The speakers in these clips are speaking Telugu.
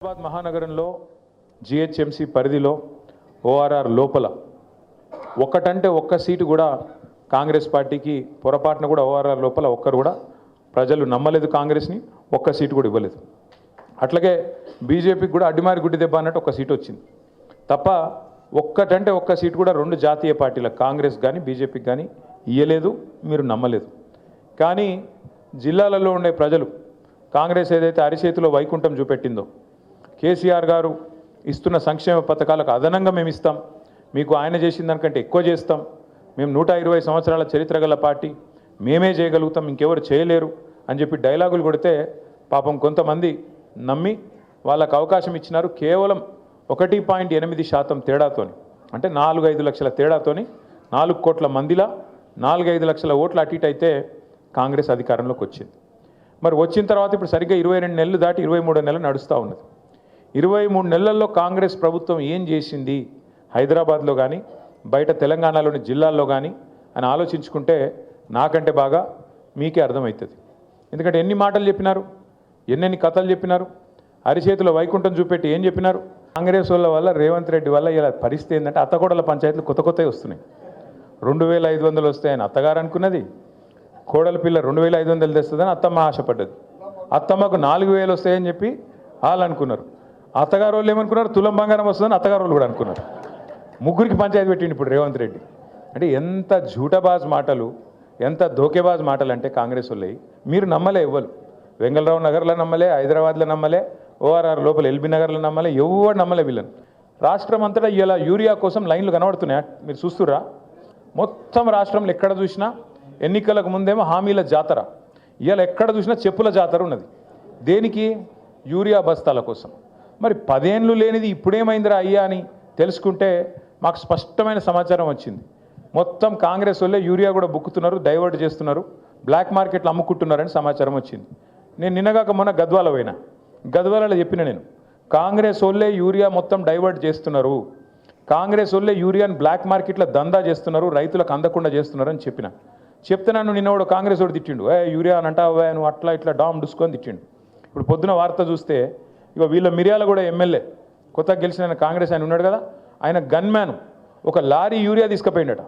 హైదరాబాద్ మహానగరంలో జిహెచ్ఎంసీ పరిధిలో ఓఆర్ఆర్ లోపల ఒక్కటంటే ఒక్క సీటు కూడా కాంగ్రెస్ పార్టీకి పొరపాటున కూడా ఓఆర్ఆర్ లోపల ఒక్కరు కూడా ప్రజలు నమ్మలేదు, కాంగ్రెస్ని ఒక్క సీటు కూడా ఇవ్వలేదు. అట్లాగే బీజేపీకి కూడా అడ్డిమారి గుడ్డి దెబ్బ అన్నట్టు ఒక్క సీటు వచ్చింది తప్ప ఒక్కటంటే ఒక్క సీటు కూడా రెండు జాతీయ పార్టీల కాంగ్రెస్ కానీ బీజేపీకి కానీ ఇయ్యలేదు, మీరు నమ్మలేదు. కానీ జిల్లాలలో ఉండే ప్రజలు కాంగ్రెస్ ఏదైతే అరిచేతిలో వైకుంఠం చూపెట్టిందో, కేసీఆర్ గారు ఇస్తున్న సంక్షేమ పథకాలకు అదనంగా మేము ఇస్తాం, మీకు ఆయన చేసిన దానికంటే ఎక్కువ చేస్తాం, మేము 120 సంవత్సరాల చరిత్ర గల పార్టీ, మేమే చేయగలుగుతాం, ఇంకెవరు చేయలేరు అని చెప్పి డైలాగులు కొడితే పాపం కొంతమంది నమ్మి వాళ్ళకు అవకాశం ఇచ్చినారు. కేవలం 1.8% తేడాతోని, అంటే 4-5 లక్షల తేడాతోని 4 కోట్ల మందిలా 4-5 లక్షల ఓట్లు అటు ఇటు అయితే కాంగ్రెస్ అధికారంలోకి వచ్చింది. మరి వచ్చిన తర్వాత ఇప్పుడు సరిగ్గా 22 నెలలు దాటి 23 నెలలు నడుస్తూ ఉన్నది. 23 నెలల్లో కాంగ్రెస్ ప్రభుత్వం ఏం చేసింది హైదరాబాద్లో కానీ బయట తెలంగాణలోని జిల్లాల్లో కానీ అని ఆలోచించుకుంటే నాకంటే బాగా మీకే అర్థమవుతుంది. ఎందుకంటే ఎన్ని మాటలు చెప్పినారు, ఎన్నెన్ని కథలు చెప్పినారు, అరిచేతిలో వైకుంఠం చూపెట్టి ఏం చెప్పినారు. కాంగ్రెస్ వాళ్ళ వల్ల, రేవంత్ రెడ్డి వల్ల ఇలా పరిస్థితి ఏంటంటే అత్తకోడల పంచాయతీలు కొత్తవి వస్తున్నాయి. 2500 వస్తాయని అత్తగారు అనుకున్నది, కోడల పిల్ల 2500 తెస్తుందని అత్తమ్మ ఆశపడ్డది. అత్తమ్మకు 4000 వస్తాయని చెప్పి వాళ్ళు అనుకున్నారు. అత్తగారు వాళ్ళు ఏమనుకున్నారు, తులం బంగారం వస్తుందని అత్తగారు వాళ్ళు కూడా అనుకున్నారు. ముగ్గురికి పంచాయతీ పెట్టిండు ఇప్పుడు రేవంత్ రెడ్డి. అంటే ఎంత జూటబాజ్ మాటలు, ఎంత ధోకేబాజ్ మాటలు అంటే కాంగ్రెస్ వాళ్ళవి. మీరు నమ్మలే, ఎవ్వరు వెంగళరావు నగర్లో నమ్మలే, హైదరాబాద్లో నమ్మలే, ఓఆర్ఆర్ లోపల ఎల్బీ నగర్లో నమ్మలే, ఎవరు నమ్మలే వీళ్ళని. రాష్ట్రం అంతటా ఇలా యూరియా కోసం లైన్లు కనబడుతున్నాయా మీరు చూస్తుర్రా? మొత్తం రాష్ట్రంలో ఎక్కడ చూసినా ఎన్నికలకు ముందేమో హామీల జాతర, ఇవాళ ఎక్కడ చూసినా చెప్పుల జాతర ఉన్నది. దేనికి? యూరియా బస్తాల కోసం. మరి 10 ఏళ్ళు లేనిది ఇప్పుడేమైందిరా అయ్యా అని తెలుసుకుంటే మాకు స్పష్టమైన సమాచారం వచ్చింది. మొత్తం కాంగ్రెస్ వాళ్ళే యూరియా కూడా బుక్కుతున్నారు, డైవర్ట్ చేస్తున్నారు, బ్లాక్ మార్కెట్లో అమ్ముకుంటున్నారని సమాచారం వచ్చింది. నేను నిన్నగాక మొన్న గద్వాల పోయినా, గద్వాలలో చెప్పిన నేను, కాంగ్రెస్ వాళ్ళే యూరియా మొత్తం డైవర్ట్ చేస్తున్నారు, కాంగ్రెస్ వాళ్ళే యూరియాని బ్లాక్ మార్కెట్లో దందా చేస్తున్నారు, రైతులకు అందకుండా చేస్తున్నారు అని చెప్తే నన్ను నిన్నవాడు కాంగ్రెస్ వాడు తిట్టిండు, యూరియా అని అంటావా నువ్వు, అట్లా ఇట్లా డామ్ డుసుకొని తిట్టిండు. ఇప్పుడు పొద్దున వార్త చూస్తే ఇక వీళ్ళ మిర్యాల కూడా ఎమ్మెల్యే కొత్తగా గెలిచిన ఆయన కాంగ్రెస్ ఆయన ఉన్నాడు కదా, ఆయన గన్మ్యాన్ ఒక లారీ యూరియా తీసుకుపోయిండట.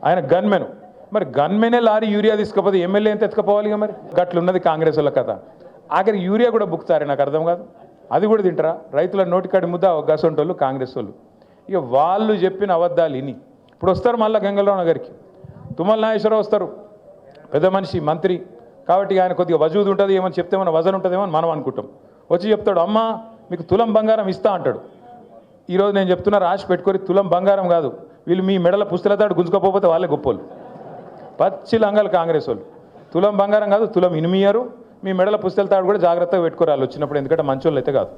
ఆయన గన్మెన్. మరి గన్మెనే లారీ యూరియా తీసుకపోతే ఎమ్మెల్యే ఎంత ఎత్తుకపోవాలి? ఇక మరి గట్లున్నది కాంగ్రెస్ వాళ్ళ కథ. ఆఖరి యూరియా కూడా బుక్తారే, నాకు అర్థం కాదు. అది కూడా తింటారా? రైతుల నోటికాడి ముద్ద గసంటోళ్ళు కాంగ్రెస్ వాళ్ళు. ఇక వాళ్ళు చెప్పిన అబద్ధాలు ఇని ఇప్పుడు వస్తారు మళ్ళీ గంగలరావు నగర్కి, తుమ్మల నాగేశ్వరరావు వస్తారు, పెద్ద మనిషి మంత్రి కాబట్టి ఆయన కొద్దిగా వజూదు ఉంటుంది, ఏమని చెప్తే మన వజన్ ఉంటుందేమో అని మనం అనుకుంటాం. వచ్చి చెప్తాడు, అమ్మ మీకు తులం బంగారం ఇస్తా అంటాడు. ఈరోజు నేను చెప్తున్నా, రాసి పెట్టుకొని తులం బంగారం కాదు, వీళ్ళు మీ మెడల పుస్తలతాడు గుంజుకోకపోతే వాళ్ళే గొప్పోళ్ళు. పచ్చి లంగాలు కాంగ్రెస్ వాళ్ళు. తులం బంగారం కాదు, తులం ఇనిమియరు, మీ మెడల పుస్తలతాడు కూడా జాగ్రత్తగా పెట్టుకోరాలి వచ్చినప్పుడు, ఎందుకంటే మంచోళ్ళు అయితే కాదు.